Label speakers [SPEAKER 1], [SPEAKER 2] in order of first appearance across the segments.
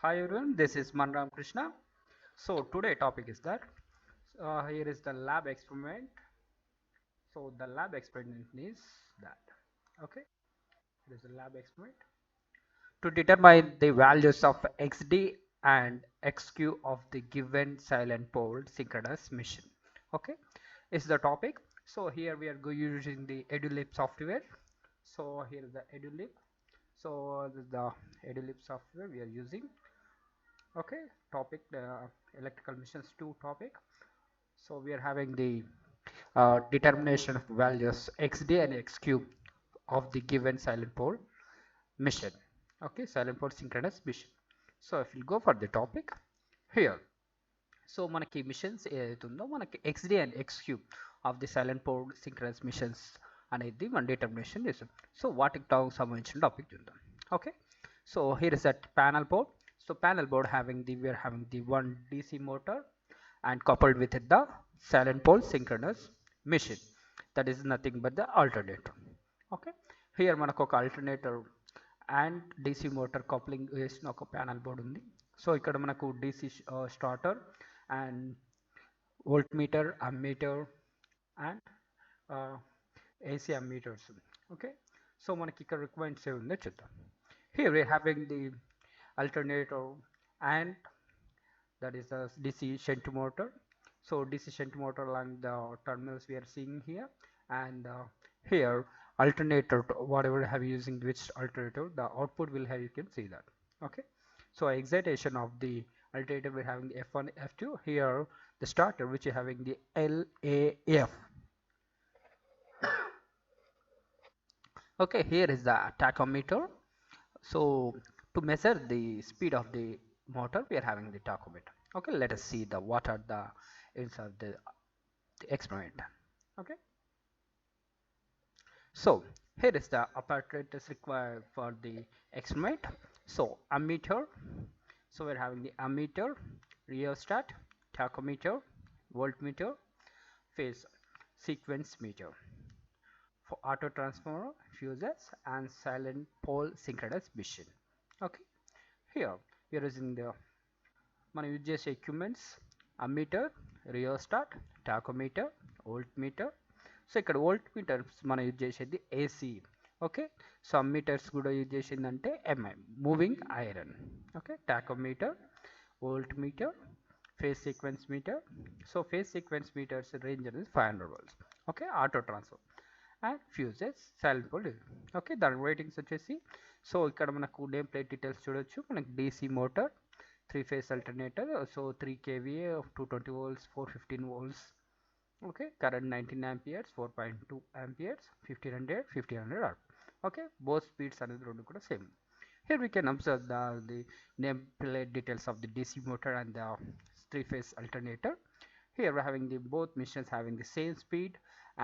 [SPEAKER 1] Hi everyone, this is Manram Krishna. So today topic is that here is the lab experiment. So the lab experiment is that okay, it is a lab experiment to determine the values of xd and xq of the given silent pole synchronous mission. Okay, is the topic. So here we are using the EduLib software. So here is the EduLib. So this is the EduLib software we are using. Okay, topic the electrical missions 2 topic. So we are having the determination of values xd and xq of the given silent pole mission. Okay, silent pole synchronous mission. So if we go for the topic here, so మనకి machines ఏదైతే ఉందో మనకి X D and X Q of the silent port synchronous machines అనేది మనం determination చేస్తాం. So వాటికి సంబంధించిన topic చూద్దాం. Okay, so here is that panel board. So panel board having the we are having the one DC motor and coupled with it the silent pole synchronous machine, that is nothing but the alternator. Okay, here మనకు ఒక alternator and DC motor coupling వేసిన ఒక panel board ఉంది. So ఇక్కడ మనకు DC starter and voltmeter ammeter and AC ammeters. Okay, so మనకి ఇక్కడ requirements ఏ ఉందో చూద్దాం. Here we are having the alternator and that is the DC shunt motor. So DC shunt motor along the terminals we are seeing here, and here alternator whatever have using which alternator the output will have, you can see that. Okay, so excitation of the alternator we're having the F1 F2. Here the starter which is having the LAF. Okay, here is the tachometer. So to measure the speed of the motor we are having the tachometer. Okay, let us see the what are the ends of the experiment. Okay, so here is the apparatus required for the experiment. So ammeter, so we're having the ammeter, rheostat, tachometer, voltmeter, phase sequence meter for auto transformer, fuses and silent pole synchronous machine. Okay, here we are using the మనం use చేసే equipments ammeter, rheostat, tachometer, volt meter. So ఇక్కడ volt meters మనం use చేసేది AC. Okay, so ammeters కూడా use చేసిందంటే MI moving iron. Okay, tachometer, volt meter, phase sequence meter. So phase sequence meters range అనేది 500 volts. Okay, auto transfer and fuses silent pole. Okay, దాని ratings వచ్చేసి so ఇక్కడ మనకు name plate details చూడొచ్చు. మనకి DC motor, 3-phase alternator, so 3 kVA of 220 volts, 415 volts. Okay, current 19 amperes, 4.2 amperes, 1500 R. Okay, both speeds are the same. Here we can observe the nameplate details of the DC motor and the 3-phase alternator. Here we're having the both machines having the same speed,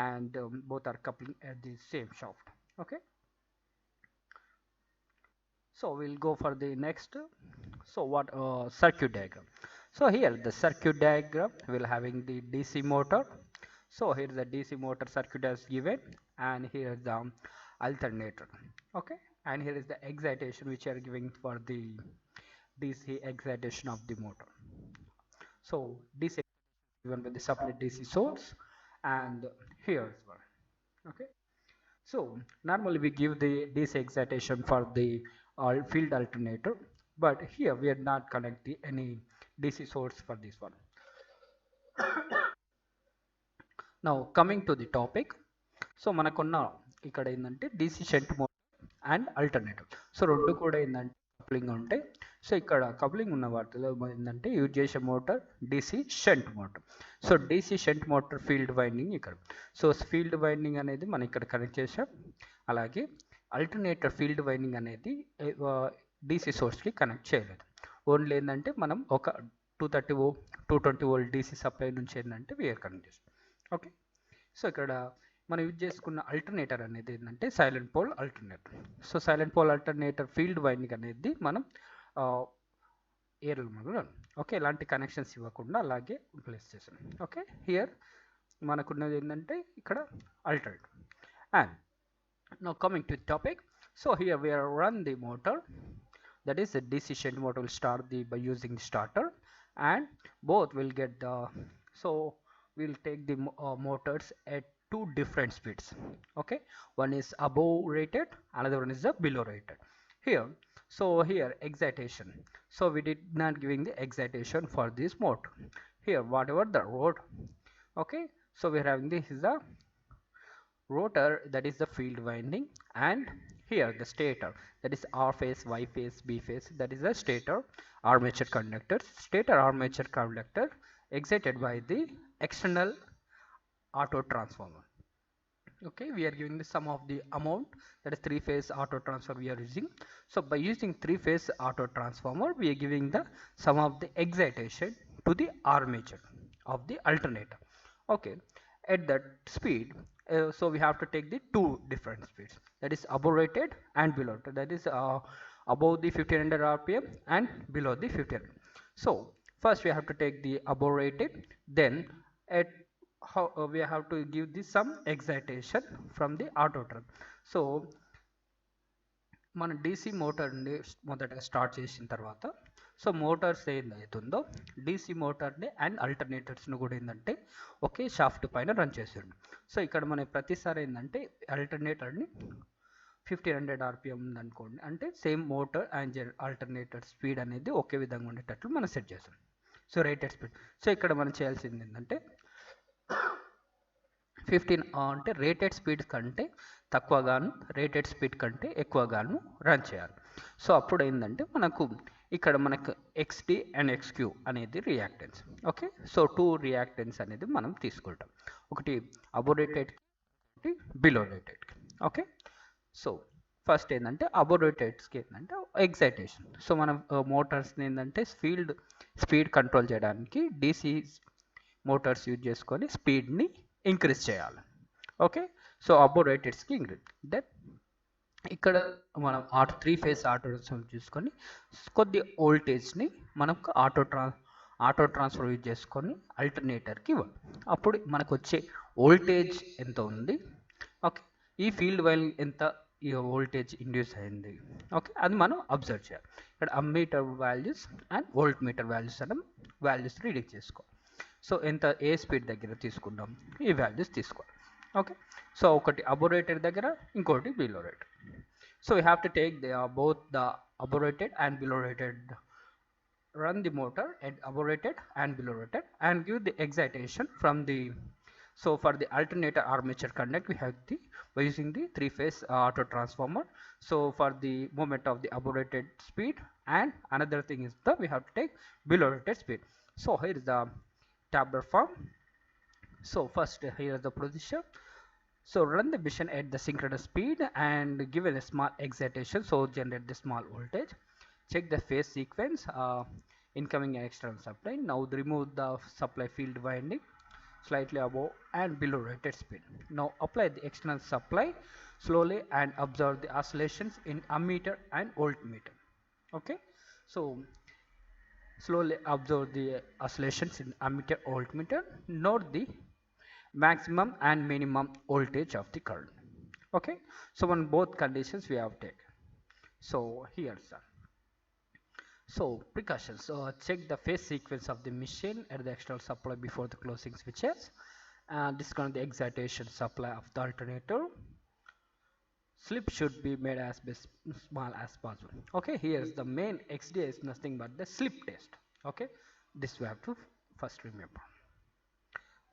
[SPEAKER 1] and both are coupling at the same shaft. Okay, so we'll go for the next. So what circuit diagram. So here the circuit diagram will having the DC motor. So here the DC motor circuit as given, and here is the alternator. Okay, and here is the excitation which are giving for the DC excitation of the motor. So DC given with the separate DC source, and here's one. Okay, so normally we give the DC excitation for the field alternator, but here we are not connecting any DC source for this one. Now coming to the topic, so మనకున్న ఇక్కడ ఏంటంటే DC shunt motor and alternator. So రెండు కూడా ఏంటంటే coupling ఉంటాయి. So ఇక్కడ coupling ఉన్న వాటిలో ఏంటంటే యూజ్ చేసే motor DC shunt motor. So DC shunt motor field winding ఇక్కడ. సో ఫీల్డ్ వైండింగ్ అనేది మనం ఇక్కడ కనెక్ట్ చేసాం. అలాగే ఆల్టర్నేటర్ ఫీల్డ్ వైండింగ్ అనేది DC సోర్స్కి కనెక్ట్ చేయలేదు. ఓన్లీ ఏంటంటే మనం ఒక 220 వోల్ట్ DC సప్లై నుంచి ఏంటంటే వీఆర్ కనెక్ట్ చేస్తాం. ఓకే, సో ఇక్కడ మనం యూజ్ చేసుకున్న ఆల్టర్నేటర్ అనేది ఏంటంటే silent pole alternator. So silent pole alternator field winding అనేది మనం ఏరల్ మొదలు. ఓకే, ఎలాంటి కనెక్షన్స్ ఇవ్వకుండా అలాగే ప్లేస్ చేసాం. ఓకే, హియర్ మనకున్నది ఏంటంటే ఇక్కడ alternator. And now coming to topic. So here we are run the motor. that is the DC shunt motor will start the by using the starter, and both will get the, so we'll take the motors at two different speeds. Okay, one is above rated, another one is the below rated. Here, so here excitation, so we did not giving the excitation for this motor. Here whatever the road, okay, so we are having this is the rotor, that is the field winding, and here the stator, that is R phase, Y phase, B phase, that is the stator armature conductor. Stator armature conductor excited by the external auto transformer. Okay, we are giving the sum of the amount, that is three phase auto transformer we are using. So by using three phase auto transformer, we are giving the sum of the excitation to the armature of the alternator. Okay, at that speed, so we have to take the two different speeds, that is above rated and below rated, that is above the 1500 rpm and below the 1500. So first we have to take the above rated, then at how we have to give this some excitation from the auto trap. So మన DC మోటార్ని మొదటగా start చేసిన తర్వాత, so Motors ఏదైతుందో DC మోటార్ని and అల్టర్నేటర్స్ని కూడా ఏంటంటే ఒకే shaft పైన run చేసాడు. So ఇక్కడ మన ప్రతిసారి ఏంటంటే అల్టర్నేటర్ని 1500 ఆర్పిఎం ఉందనుకోండి, అంటే same motor and alternator speed అనేది ఒకే విధంగా ఉండేటట్లు మనం సెట్ చేస్తాం. సో రేటెడ్ స్పీడ్, సో ఇక్కడ మనం చేయాల్సింది ఏంటంటే 15 అంటే రేటెడ్ స్పీడ్ కంటే తక్కువగాను, రేటెడ్ స్పీడ్ కంటే ఎక్కువగాను రన్ చేయాలి. సో అప్పుడు ఏంటంటే మనకు ఇక్కడ మనకు XD అండ్ XQ అనేది reactance. Okay, so two reactance అనేది మనం తీసుకుంటాం, ఒకటి అబోవ్ రేటెడ్, ఒకటి below rated. Okay, so first ఏంటంటే అబోవ్ రేటెడ్స్కి ఏంటంటే ఎగ్జైటేషన్. సో మనం మోటార్స్ని ఏంటంటే స్పీడ్ కంట్రోల్ చేయడానికి DC మోటార్స్ యూజ్ చేసుకొని స్పీడ్ని ఇంక్రీజ్ చేయాలి. ఓకే, సో అబోవ్ రేటెడ్స్కి ఇంక్రీజ్. దెన్ ఇక్కడ మనం త్రీ ఫేజ్ ఆటో చూసుకొని కొద్ది వోల్టేజ్ని మనం ఆటో ట్రాన్స్ఫర్ యూజ్ చేసుకొని అల్టర్నేటర్కి ఇవ్వాలి. అప్పుడు మనకు వచ్చే వోల్టేజ్ ఎంత ఉంది, ఓకే, ఈ ఫీల్డ్ వైల్ ఎంత ఈ వోల్టేజ్ ఇండ్యూస్ అయింది, ఓకే, అది మనం అబ్జర్వ్ చేయాలి. ఇక్కడ ammeter values and volt meter values అనే వాల్యూస్ రీడింగ్ చేసుకోవాలి. సో ఎంత ఏ స్పీడ్ దగ్గర తీసుకుందాం, ఈ వాల్యూస్ తీసుకోవాలి. ఓకే, సో ఒకటి అబోవ్ రేటెడ్ దగ్గర, ఇంకోటి below rated. So we have to take both the above rated and below rated, run the motor at above rated and below rated and give the excitation from the, so for the alternator armature conduct we have the by using the three phase auto transformer. So for the movement of the above rated speed, and another thing is that we have to take below rated speed. So here is the tabular form. So first here is the procedure. So run the machine at the synchronous speed and give it a small excitation, so generate the small voltage. Check the phase sequence, incoming and external supply. Now remove the supply field winding slightly above and below rated speed. Now apply the external supply slowly and observe the oscillations in ammeter and voltmeter. Okay, so slowly observe the oscillations in ammeter voltmeter. Note the maximum and minimum voltage of the current. Okay, so on both conditions we have taken. So here sir, so precautions, so check the phase sequence of the machine at the external supply before the closing switches, and disconnect the excitation supply of the alternator. Slip should be made as small as possible. Okay, here's the main XD is nothing but the slip test. Okay, this we have to first remember.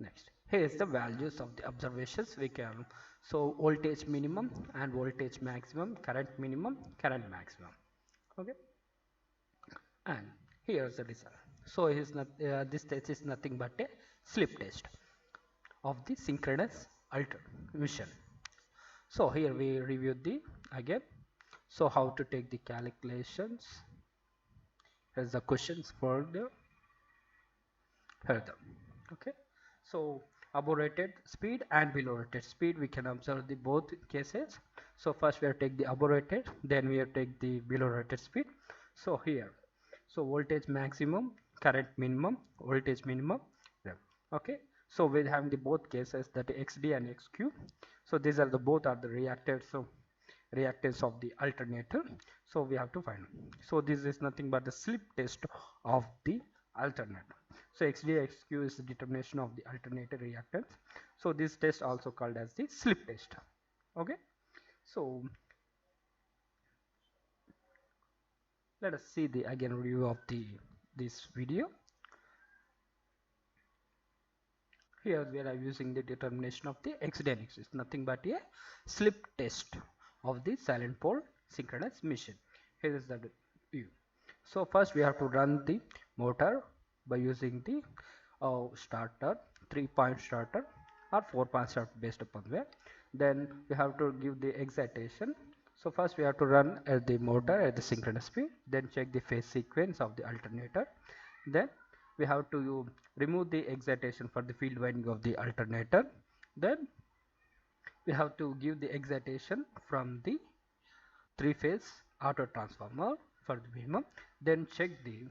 [SPEAKER 1] Next, here is the values of the observations we can. So voltage minimum and voltage maximum, current minimum, current maximum. Okay, and here's the result. So is not this test is nothing but a slip test of the synchronous machine. So here we review the again. So how to take the calculations. Here's the questions for the further. Okay, so above rated speed and below rated speed we can observe the both cases. So first we have to take the above rated, then we have to take the below rated speed. So here, so voltage maximum, current minimum, voltage minimum. Yeah. Okay, so we have the both cases, that XD and XQ. So these are the both are the reacted. So reactance of the alternator. So we have to find. So this is nothing but the slip test of the alternator. So XDXQ is the determination of the alternator reactance. So this test also called as the slip test. Okay. So let us see the again review of this video. Here we are using the determination of the XDNX. It's nothing but a slip test of the silent pole synchronous machine. Here is the view. So first we have to run the motor by using the starter, 3-point starter or 4-point starter based upon where. Then we have to give the excitation. So first we have to run at the motor at the synchronous speed, then check the phase sequence of the alternator. Then we have to remove the excitation for the field winding of the alternator. Then we have to give the excitation from the 3-phase auto transformer for the minimum. Then check the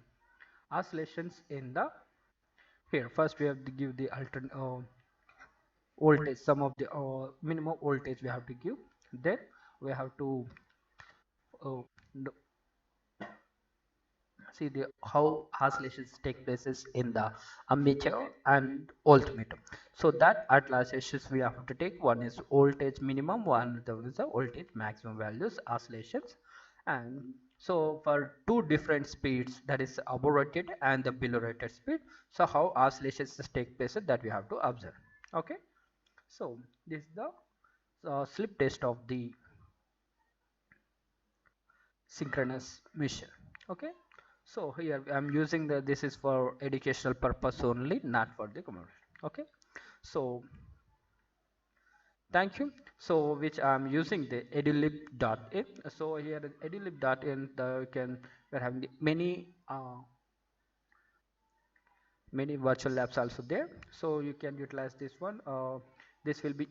[SPEAKER 1] oscillations in the here. First we have to give the voltage, some of the minimum voltage we have to give. Then we have to uh, see the how oscillations take places in the ammeter and voltmeter. So that at last sessions we have to take, one is voltage minimum, one is the voltage maximum values oscillations. And so for two different speeds, that is above rated and the below rated speed, so how oscillations take place that we have to observe. Okay, so this is the slip test of the synchronous machine. Okay, so here I'm using the, this is for educational purpose only, not for the commercial. Okay, so thank you. So which I'm using the edulib.in. So here edulib.in, you can, we're having many many virtual labs also there, so you can utilize this one. This will be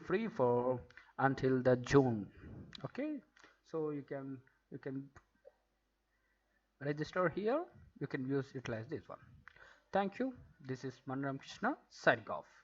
[SPEAKER 1] free for until the June. Okay, so you can register here, you can utilize this one. Thank you. This is Manram Krishna signing off.